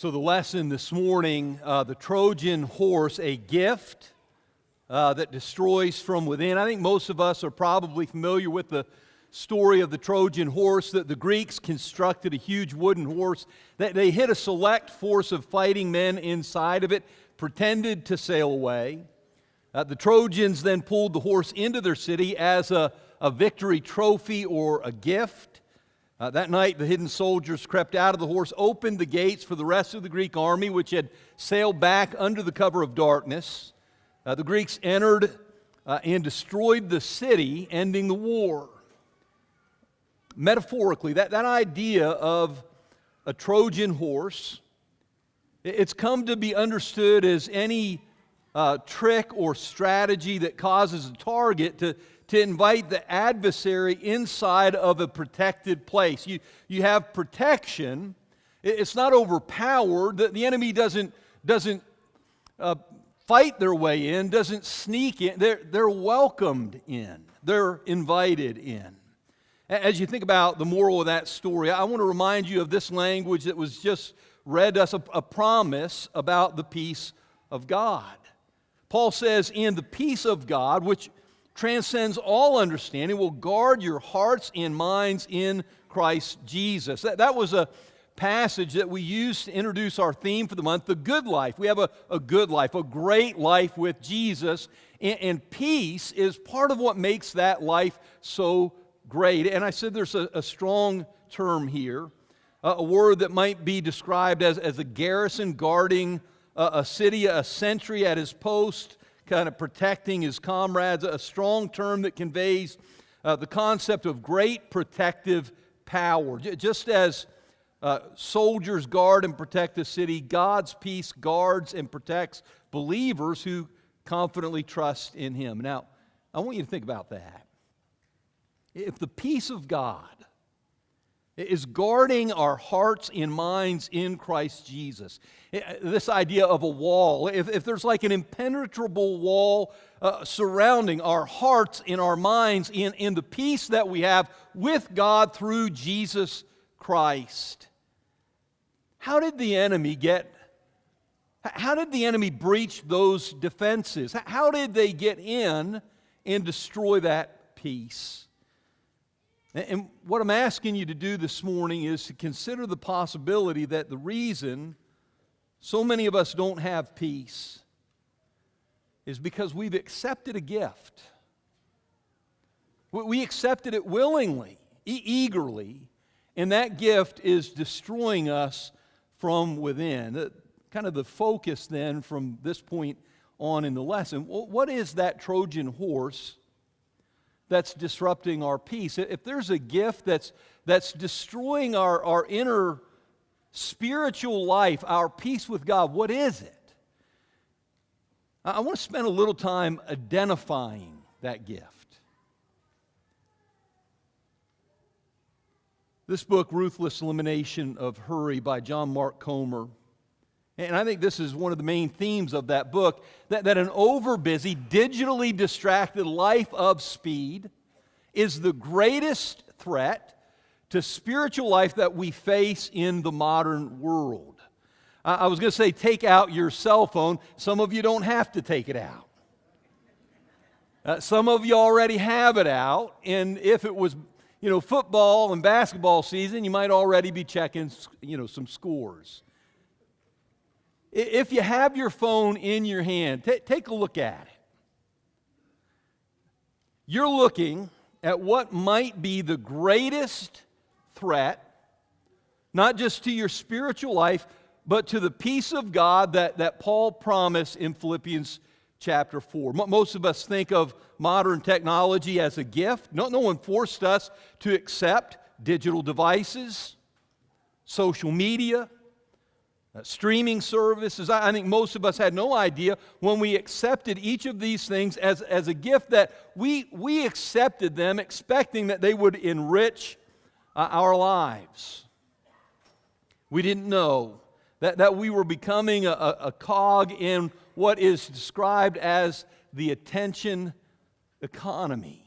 So the lesson this morning, the Trojan Horse, a gift that destroys from within. I think most of us are probably familiar with the story of the Trojan Horse, that the Greeks constructed a huge wooden horse, that they hid a select force of fighting men inside of it, pretended to sail away. The Trojans then pulled the horse into their city as a victory trophy or a gift. That night, the hidden soldiers crept out of the horse, opened the gates for the rest of the Greek army, which had sailed back under the cover of darkness. The Greeks entered and destroyed the city, ending the war. Metaphorically, that idea of a Trojan horse, it's come to be understood as any trick or strategy that causes a target to invite the adversary inside of a protected place. You have protection. It's not overpowered. The enemy doesn't fight their way in, doesn't sneak in. They're welcomed in. They're invited in. As you think about the moral of that story, I want to remind you of this language that was just read to us, a promise about the peace of God. Paul says, "In the peace of God, which transcends all understanding, will guard your hearts and minds in Christ Jesus." That was a passage that we used to introduce our theme for the month, the good life. We have a good life, a great life with Jesus, and peace is part of what makes that life so great. And I said there's a strong term here, a word that might be described as a garrison guarding a city, a sentry at his post, kind of protecting his comrades, a strong term that conveys the concept of great protective power. Just as soldiers guard and protect the city, God's peace guards and protects believers who confidently trust in Him. Now, I want you to think about that. If the peace of God is guarding our hearts and minds in Christ Jesus, this idea of a wall, if there's like an impenetrable wall surrounding our hearts and our minds in the peace that we have with God through Jesus Christ, how did the enemy breach those defenses? How did they get in and destroy that peace? And what I'm asking you to do this morning is to consider the possibility that the reason so many of us don't have peace is because we've accepted a gift. We accepted it willingly, eagerly, and that gift is destroying us from within. Kind of the focus then from this point on in the lesson, what is that Trojan horse that's disrupting our peace? If there's a gift that's destroying our inner spiritual life, our peace with God, what is it? I want to spend a little time identifying that gift. This book, Ruthless Elimination of Hurry by John Mark Comer, and I think this is one of the main themes of that book, that an overbusy, digitally distracted life of speed is the greatest threat to spiritual life that we face in the modern world. I was going to say take out your cell phone. Some of you don't have to take it out. Some of you already have it out, and if it was football and basketball season, you might already be checking some scores. If you have your phone in your hand, take a look at it. You're looking at what might be the greatest threat, not just to your spiritual life, but to the peace of God that Paul promised in Philippians chapter 4. Most of us think of modern technology as a gift. No one forced us to accept digital devices, social media, streaming services. I think most of us had no idea when we accepted each of these things as a gift that we accepted them expecting that they would enrich our lives. We didn't know that we were becoming a cog in what is described as the attention economy.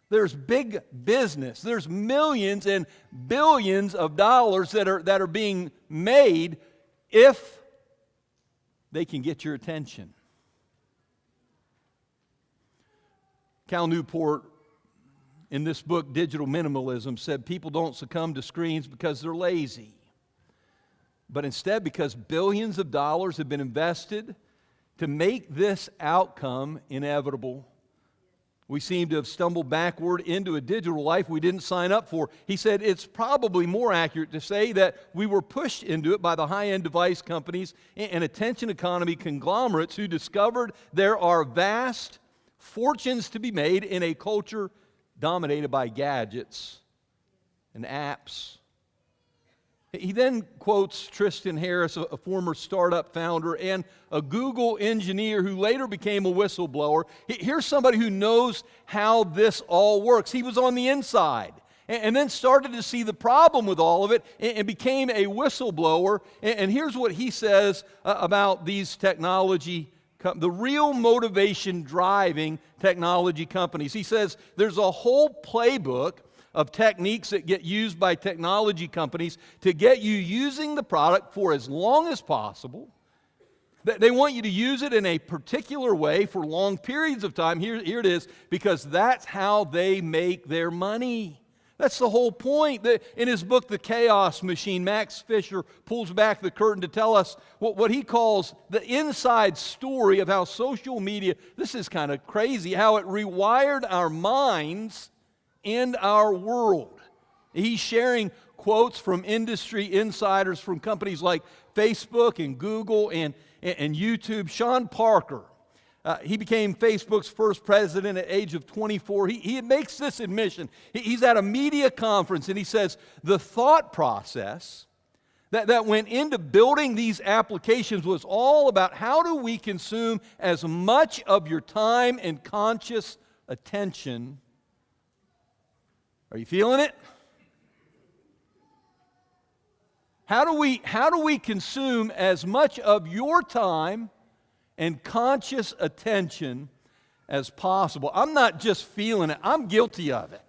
There's big business. There's millions and billions of dollars that are being made if they can get your attention. Cal Newport, in this book, Digital Minimalism, said people don't succumb to screens because they're lazy, but instead because billions of dollars have been invested to make this outcome inevitable. We seem to have stumbled backward into a digital life we didn't sign up for. He said it's probably more accurate to say that we were pushed into it by the high-end device companies and attention economy conglomerates who discovered there are vast fortunes to be made in a culture dominated by gadgets and apps. He then quotes Tristan Harris, a former startup founder and a Google engineer who later became a whistleblower. Here's somebody who knows how this all works. He was on the inside and then started to see the problem with all of it and became a whistleblower. And here's what he says about these technology the real motivation driving technology companies. He says there's a whole playbook of techniques that get used by technology companies to get you using the product for as long as possible. They want you to use it in a particular way for long periods of time. Here it is, because that's how they make their money. That's the whole point. In his book, The Chaos Machine, Max Fisher pulls back the curtain to tell us what he calls the inside story of how social media, this is kind of crazy, how it rewired our minds and our world. He's sharing quotes from industry insiders from companies like Facebook and Google and YouTube. Sean Parker, he became Facebook's first president at the age of 24. He makes this admission. He's at a media conference and he says, the thought process that went into building these applications was all about how do we consume as much of your time and conscious attention. Are you feeling it? How do we consume as much of your time and conscious attention as possible? I'm not just feeling it, I'm guilty of it.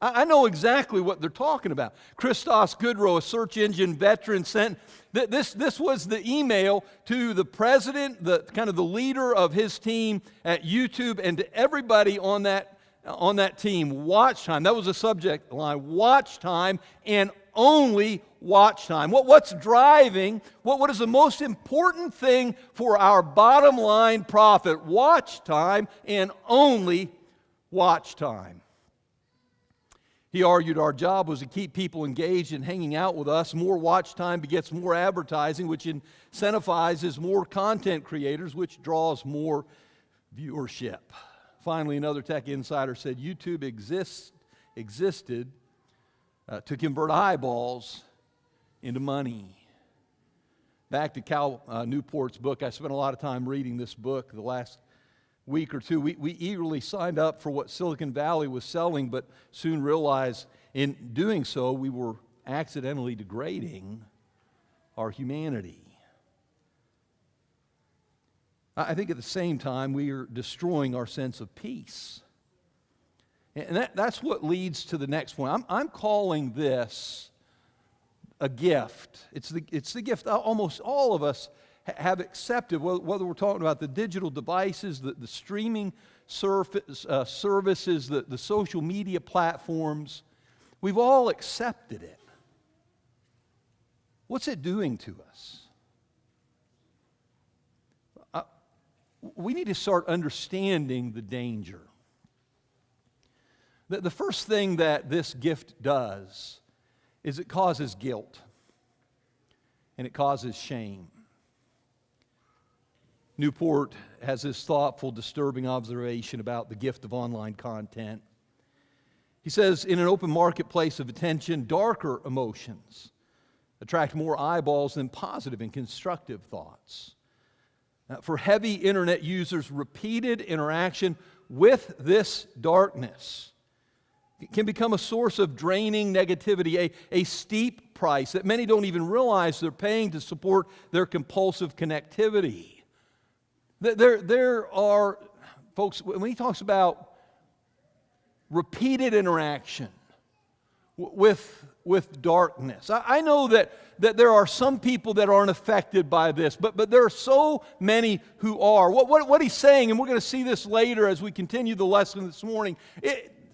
I know exactly what they're talking about. Christos Goodrow, a search engine veteran, sent this was the email to the president, the kind of the leader of his team at YouTube, and to everybody on that team. Watch time. That was the subject line. Watch time and only watch time. What's driving? What is the most important thing for our bottom line profit? Watch time and only watch time. He argued our job was to keep people engaged and hanging out with us. More watch time begets more advertising, which incentivizes more content creators, which draws more viewership. Finally, another tech insider said YouTube existed to convert eyeballs into money. Back to Cal Newport's book, I spent a lot of time reading this book the last week or two. We eagerly signed up for what Silicon Valley was selling, but soon realized in doing so we were accidentally degrading our humanity. I think at the same time we are destroying our sense of peace. And that's what leads to the next point. I'm calling this a gift. It's the gift almost all of us have accepted, whether we're talking about the digital devices, the streaming services, the social media platforms. We've all accepted it. What's it doing to us? We need to start understanding the danger. The first thing that this gift does is it causes guilt and it causes shame. Newport has this thoughtful, disturbing observation about the gift of online content. He says, in an open marketplace of attention, darker emotions attract more eyeballs than positive and constructive thoughts. For heavy internet users, repeated interaction with this darkness can become a source of draining negativity, a steep price that many don't even realize they're paying to support their compulsive connectivity. There are, folks, when he talks about repeated interaction with with darkness. I know that there are some people that aren't affected by this, but there are so many who are. What he's saying, and we're going to see this later as we continue the lesson this morning,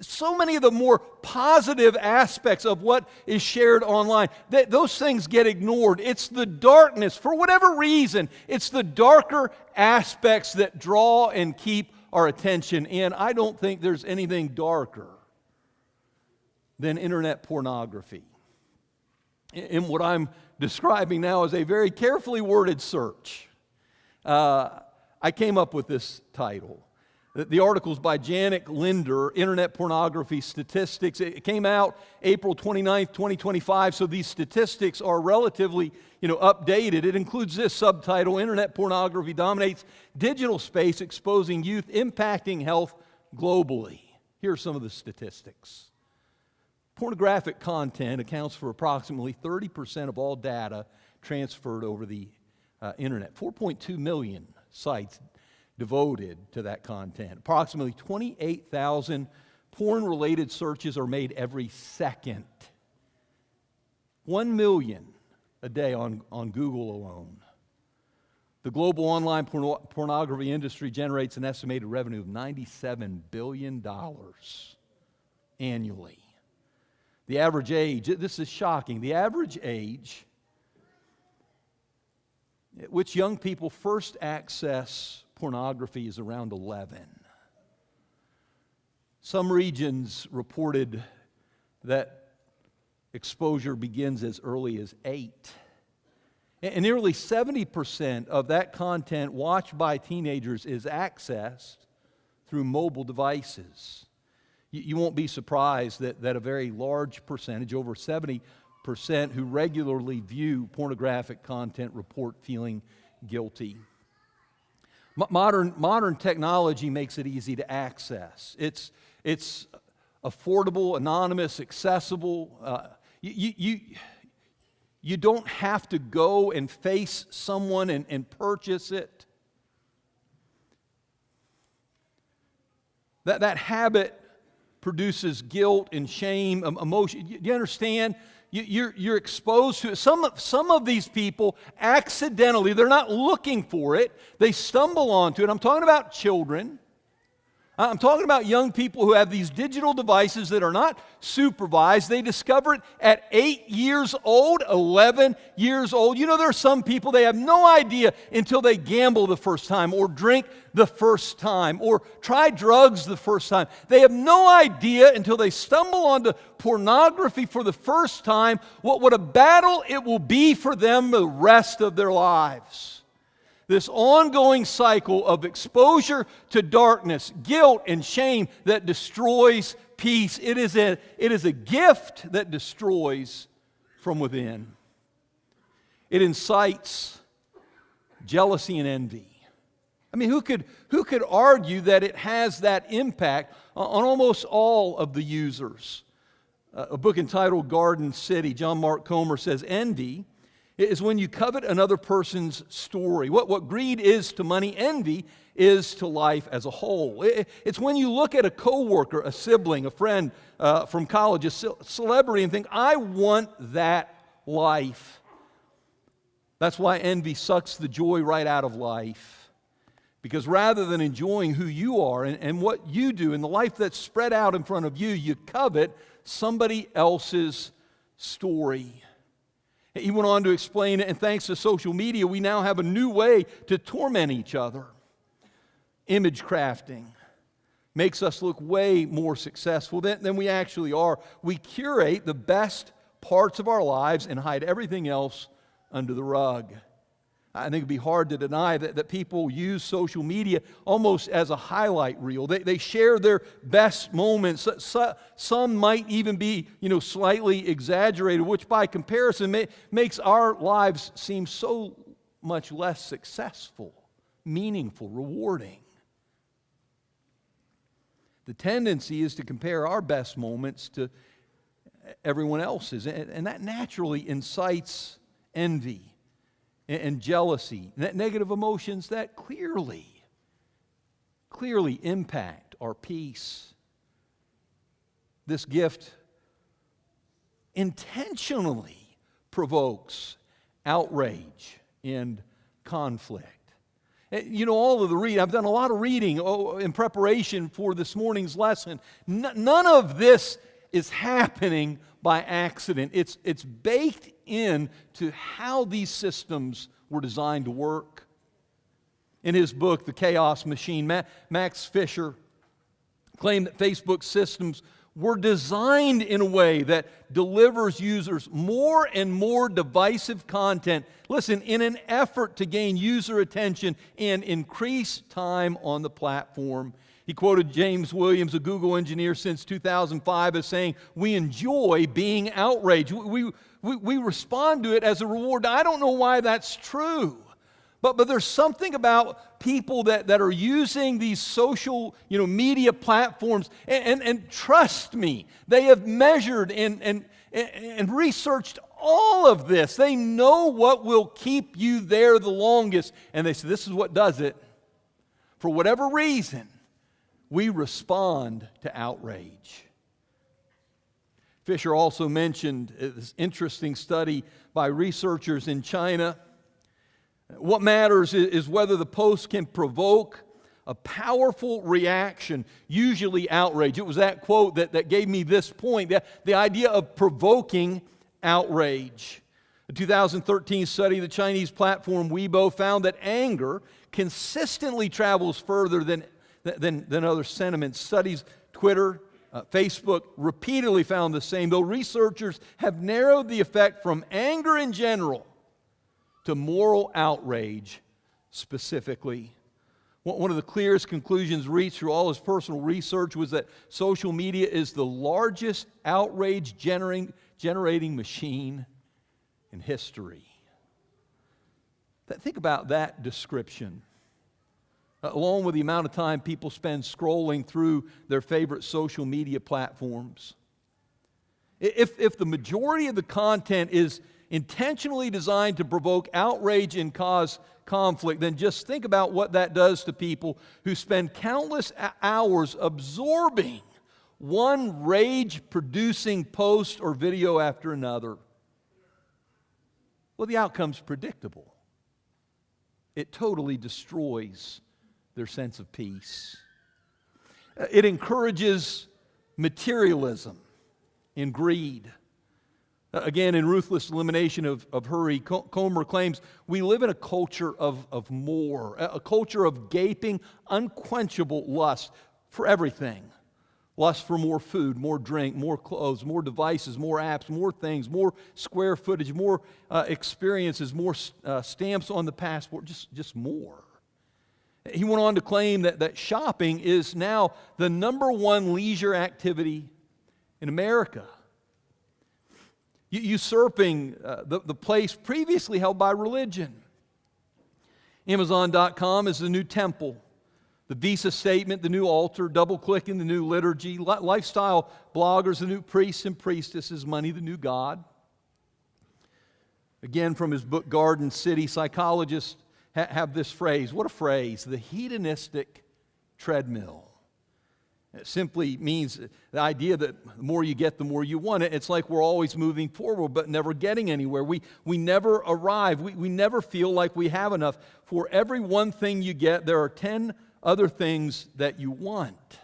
so many of the more positive aspects of what is shared online, those things get ignored. It's the darkness, for whatever reason, it's the darker aspects that draw and keep our attention. And I don't think there's anything darker than internet pornography. In what I'm describing now is a very carefully worded search. I came up with this title. The article's by Janet Linder, Internet Pornography Statistics. It came out April 29th, 2025, so these statistics are relatively, updated. It includes this subtitle: Internet Pornography Dominates Digital Space, Exposing Youth, Impacting Health Globally. Here are some of the statistics. Pornographic content accounts for approximately 30% of all data transferred over the internet. 4.2 million sites devoted to that content. Approximately 28,000 porn-related searches are made every second. 1 million a day on Google alone. The global online pornography industry generates an estimated revenue of $97 billion annually. The average age, this is shocking, the average age at which young people first access pornography is around 11. Some regions reported that exposure begins as early as 8. And nearly 70% of that content watched by teenagers is accessed through mobile devices. You won't be surprised that a very large percentage, over 70%, who regularly view pornographic content report feeling guilty. Modern technology makes it easy to access. It's affordable, anonymous, accessible. You don't have to go and face someone and purchase it. That habit produces guilt and shame, emotion. You understand? You're exposed to it. Some of these people accidentally, they're not looking for it, they stumble onto it. I'm talking about children. I'm talking about young people who have these digital devices that are not supervised. They discover it at 8 years old, 11 years old. There are some people, they have no idea until they gamble the first time or drink the first time or try drugs the first time. They have no idea until they stumble onto pornography for the first time what a battle it will be for them the rest of their lives. This ongoing cycle of exposure to darkness, guilt, and shame that destroys peace. It is a gift that destroys from within. It incites jealousy and envy. I mean, who could argue that it has that impact on almost all of the users? A book entitled Garden City, John Mark Comer says, envy is when you covet another person's story. What greed is to money, envy is to life as a whole. It's when you look at a coworker, a sibling, a friend from college, a celebrity, and think, I want that life. That's why envy sucks the joy right out of life. Because rather than enjoying who you are and what you do and the life that's spread out in front of you, you covet somebody else's story. He went on to explain, and thanks to social media, we now have a new way to torment each other. Image crafting makes us look way more successful than we actually are. We curate the best parts of our lives and hide everything else under the rug. I think it'd be hard to deny that people use social media almost as a highlight reel. They share their best moments. Some might even be, slightly exaggerated, which by comparison makes our lives seem so much less successful, meaningful, rewarding. The tendency is to compare our best moments to everyone else's, and that naturally incites envy and jealousy, negative emotions that clearly impact our peace. This gift intentionally provokes outrage and conflict. You know, all of the reading, I've done a lot of reading in preparation for this morning's lesson. None of this is happening by accident. It's baked into how these systems were designed to work. In his book, The Chaos Machine, Max Fisher claimed that Facebook systems were designed in a way that delivers users more and more divisive content, listen, in an effort to gain user attention and increase time on the platform. He quoted James Williams, a Google engineer since 2005, as saying, "We enjoy being outraged. We respond to it as a reward." Now, I don't know why that's true. But there's something about people that are using these social media platforms, and trust me, they have measured and researched all of this. They know what will keep you there the longest, and they say this is what does it. For whatever reason, we respond to outrage. Fisher also mentioned this interesting study by researchers in China. What matters is whether the post can provoke a powerful reaction, usually outrage. It was that quote that gave me this point, the idea of provoking outrage. A 2013 study of the Chinese platform Weibo found that anger consistently travels further than other sentiments. Studies, Twitter, Facebook repeatedly found the same, though researchers have narrowed the effect from anger in general to moral outrage specifically. One of the clearest conclusions reached through all his personal research was that social media is the largest outrage generating machine in history. Think about that description, along with the amount of time people spend scrolling through their favorite social media platforms. If the majority of the content is intentionally designed to provoke outrage and cause conflict, then just think about what that does to people who spend countless hours absorbing one rage-producing post or video after another. Well, the outcome's predictable. It totally destroys their sense of peace. It encourages materialism and greed. Again, in Ruthless Elimination of Hurry, Comer claims we live in a culture of more, a culture of gaping, unquenchable lust for everything. Lust for more food, more drink, more clothes, more devices, more apps, more things, more square footage, more experiences, more stamps on the passport, just more. He went on to claim that shopping is now the number one leisure activity in America, usurping the place previously held by religion. Amazon.com is the new temple. The Visa statement, the new altar. Double-clicking, the new liturgy. Lifestyle bloggers, the new priests and priestesses. Money, the new God. Again, from his book Garden City, psychologists have this phrase. What a phrase. The hedonistic treadmill. It simply means the idea that the more you get, the more you want it. It's like we're always moving forward but never getting anywhere. We never arrive. We never feel like we have enough. For every one thing you get, there are 10 other things that you want.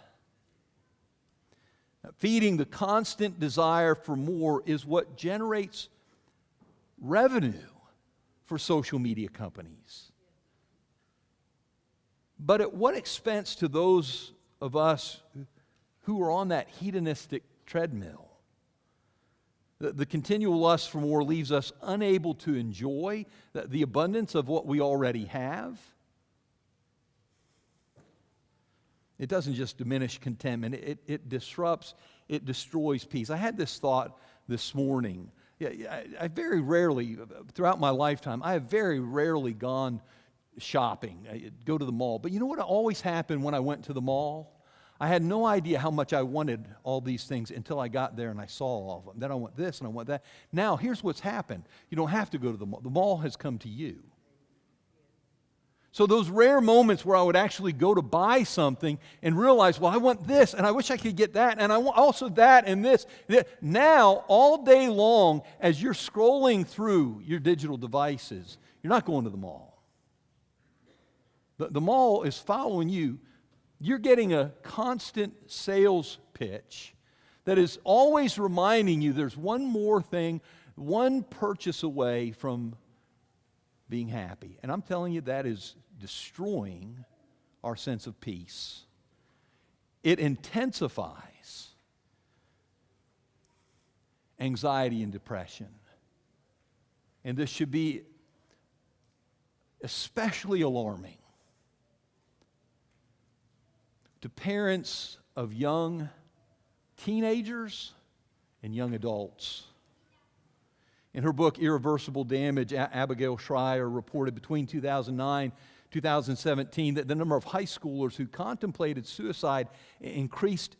Feeding the constant desire for more is what generates revenue for social media companies. But at what expense to those of us who are on that hedonistic treadmill? The continual lust for more leaves us unable to enjoy the abundance of what we already have. It doesn't just diminish contentment, it disrupts, it destroys peace. I had this thought this morning. I very rarely, throughout my lifetime, I have very rarely gone shopping, go to the mall. But you know what always happened when I went to the mall? I had no idea how much I wanted all these things until I got there and I saw all of them. Then I want this and I want that. Now, here's what's happened. You don't have to go to the mall. The mall has come to you. So those rare moments where I would actually go to buy something and realize, well, I want this, and I wish I could get that, and I want also that and this. Now, all day long, as you're scrolling through your digital devices, you're not going to the mall. The mall is following you. You're getting a constant sales pitch that is always reminding you there's one more thing, one purchase away from being happy. And I'm telling you, that is destroying our sense of peace. It intensifies anxiety and depression. And this should be especially alarming to parents of young teenagers and young adults. In her book, Irreversible Damage, Abigail Schreier reported between 2009 2017 that the number of high schoolers who contemplated suicide increased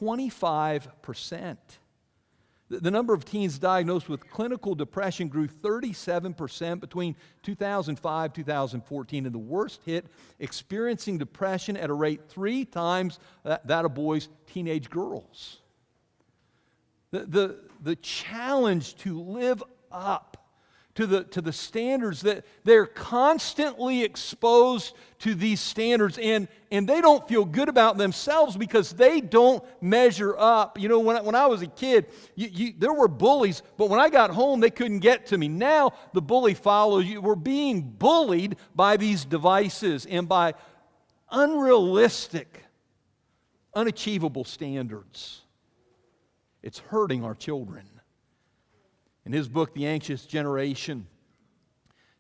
25%. The number of teens diagnosed with clinical depression grew 37% between 2005 2014, and the worst hit experiencing depression at a rate 3 times that of boys, teenage girls. The challenge to live up to the standards that they're constantly exposed to these standards, and they don't feel good about themselves because they don't measure up. You know, when I was a kid, there were bullies, but when I got home, they couldn't get to me. Now the bully follows you. We're being bullied by these devices and by unrealistic, unachievable standards. It's hurting our children. In his book, The Anxious Generation,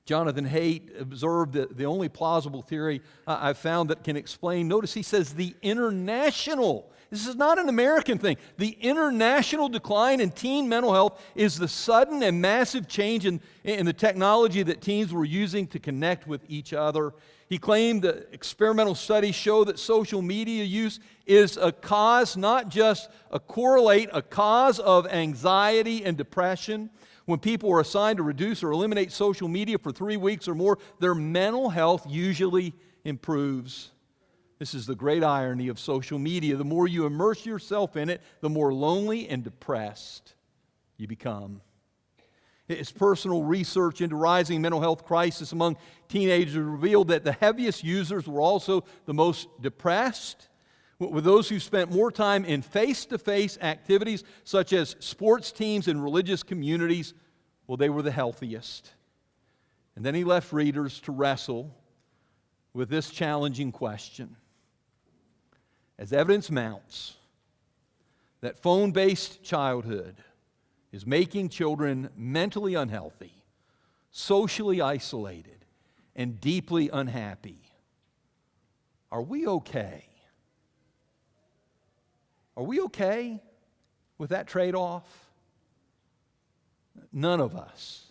Jonathan Haidt observed that the only plausible theory I've found that can explain, notice he says the international, this is not an American thing, the international decline in teen mental health is the sudden and massive change in the technology that teens were using to connect with each other. He claimed that experimental studies show that social media use is a cause, not just a correlate, a cause of anxiety and depression. When people are assigned to reduce or eliminate social media for 3 weeks or more, their mental health usually improves. This is the great irony of social media. The more you immerse yourself in it, the more lonely and depressed you become. His personal research into rising mental health crisis among teenagers revealed that the heaviest users were also the most depressed, with those who spent more time in face-to-face activities such as sports teams and religious communities. Well, they were the healthiest. And then he left readers to wrestle with this challenging question. As evidence mounts that phone-based childhood is making children mentally unhealthy, socially isolated, and deeply unhappy, are we okay? Are we okay with that trade-off? None of us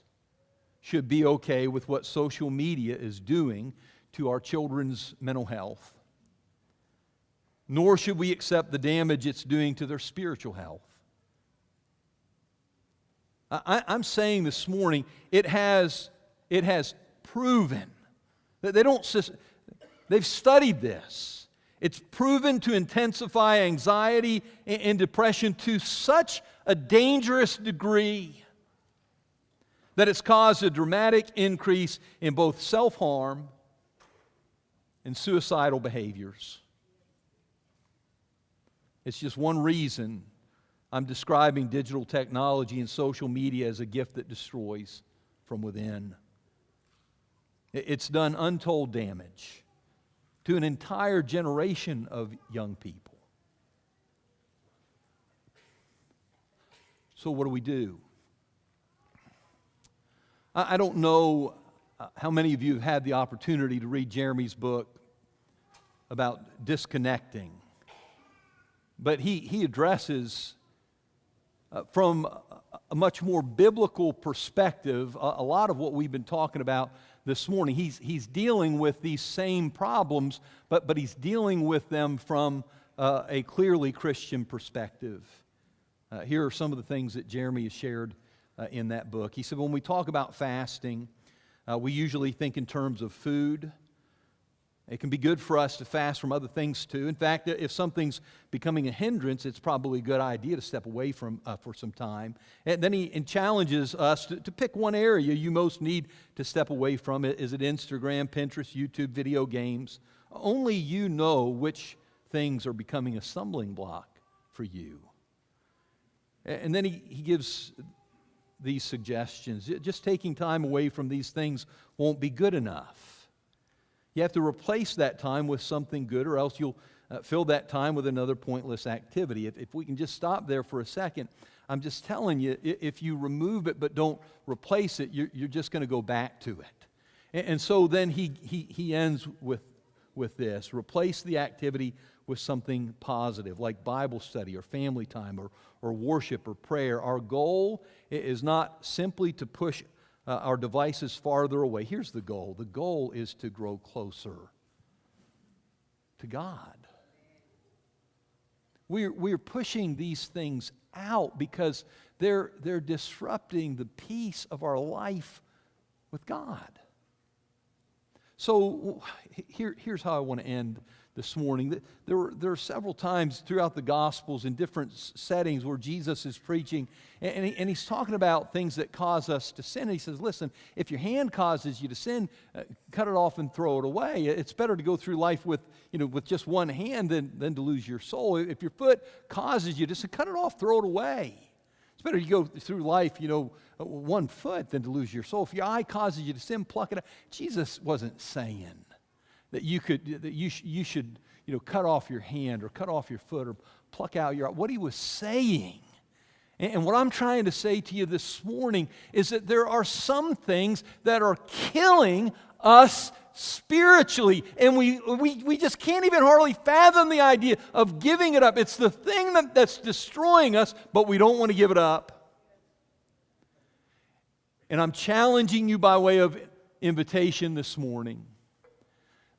should be okay with what social media is doing to our children's mental health. Nor should we accept the damage it's doing to their spiritual health. I'm saying this morning, it has proven that they've studied this. It's proven to intensify anxiety and depression to such a dangerous degree that it's caused a dramatic increase in both self-harm and suicidal behaviors. It's just one reason I'm describing digital technology and social media as a gift that destroys from within. It's done untold damage to an entire generation of young people. So what do we do? I don't know how many of you have had the opportunity to read Jeremy's book about disconnecting, but he addresses from a much more biblical perspective a lot of what we've been talking about this morning. He's dealing with these same problems, but he's dealing with them from a clearly Christian perspective. Here are some of the things that Jeremy has shared in that book. He said, when we talk about fasting, we usually think in terms of food, It can be good for us to fast from other things too. In fact, if something's becoming a hindrance, it's probably a good idea to step away from for some time. And then he challenges us to pick one area you most need to step away from. Is it Instagram, Pinterest, YouTube, video games? Only you know which things are becoming a stumbling block for you. And then he gives these suggestions. Just taking time away from these things won't be good enough. You have to replace that time with something good, or else you'll fill that time with another pointless activity. If we can just stop there for a second, I'm just telling you, if you remove it but don't replace it, you're just going to go back to it. And so then he ends with this: replace the activity with something positive, like Bible study or family time or worship or prayer. Our goal is not simply to push our devices farther away. Here's the goal. The goal is to grow closer to God. We're pushing these things out because they're disrupting the peace of our life with God. So here's how I want to end this morning. There are several times throughout the Gospels in different settings where Jesus is preaching, and he's talking about things that cause us to sin. And he says, listen, if your hand causes you to sin, cut it off and throw it away. It's better to go through life with just one hand than to lose your soul. If your foot causes you to sin, cut it off, throw it away. It's better you go through life, 1 foot than to lose your soul. If your eye causes you to sin, pluck it out. Jesus wasn't saying that you should cut off your hand or cut off your foot or pluck out your eye. What he was saying, and what I'm trying to say to you this morning, is that there are some things that are killing us spiritually, and we just can't even hardly fathom the idea of giving it up. It's the thing that's destroying us, but we don't want to give it up. And I'm challenging you by way of invitation this morning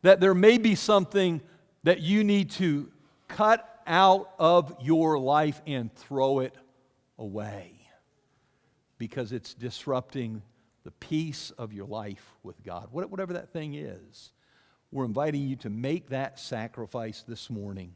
that there may be something that you need to cut out of your life and throw it away because it's disrupting the peace of your life with God. Whatever that thing is, we're inviting you to make that sacrifice this morning